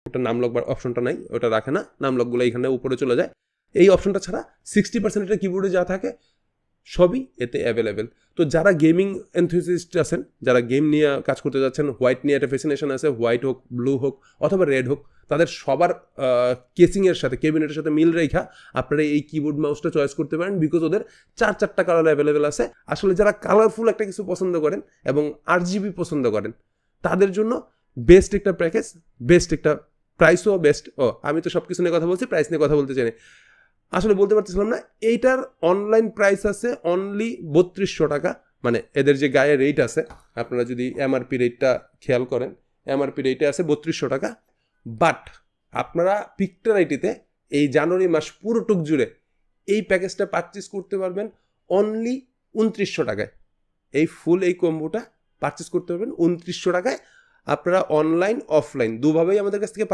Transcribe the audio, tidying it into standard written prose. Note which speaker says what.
Speaker 1: ওটা নামলক বা অপশনটা নাই, ওটা রাখে না, নামলকগুলো এখানে উপরে চলে যায়। এই অপশনটা ছাড়া 60% এটা কিবোর্ডে যা থাকে সবই এতে অ্যাভেলেবেল। তো যারা গেমিং এনথুসিস্ট আছেন, যারা গেম নিয়ে কাজ করতে যাচ্ছেন, হোয়াইট নিয়ে একটা ফ্যাসিনেশন আছে, হোয়াইট হোক, ব্লু হোক অথবা রেড হোক, তাদের সবার কেসিংয়ের সাথে, ক্যাবিনেটের সাথে মিল রেখা আপনারা এই কিবোর্ড মাউসটা চয়েস করতে পারেন, বিকজ ওদের 4-4টা কালার অ্যাভেলেবেল আছে। আসলে যারা কালারফুল একটা কিছু পছন্দ করেন এবং RGB পছন্দ করেন তাদের জন্য বেস্ট একটা প্যাকেজ, বেস্ট একটা প্রাইসও বেস্ট। আমি তো সব কিছু নিয়ে কথা বলছি, প্রাইস নিয়ে কথা বলতে চাই না, আসলে বলতে পারতেছিলাম না। এইটার অনলাইন প্রাইস আছে অনলি 3200 টাকা, মানে এদের যে গায়ে রেট আছে, আপনারা যদি MRP রেটটা খেয়াল করেন, MRP রেটে আছে 3200 টাকা। বাট আপনারা পিকচার আইটিতে এই জানুয়ারি মাস পুরোটুক জুড়ে এই প্যাকেজটা পারচেস করতে পারবেন অনলি 2900 টাকায়। এই ফুল এই কম্বোটা পারচেস করতে পারবেন 2900 টাকায়। আপনারা অনলাইন অফলাইন দুভাবেই আমাদের কাছ থেকে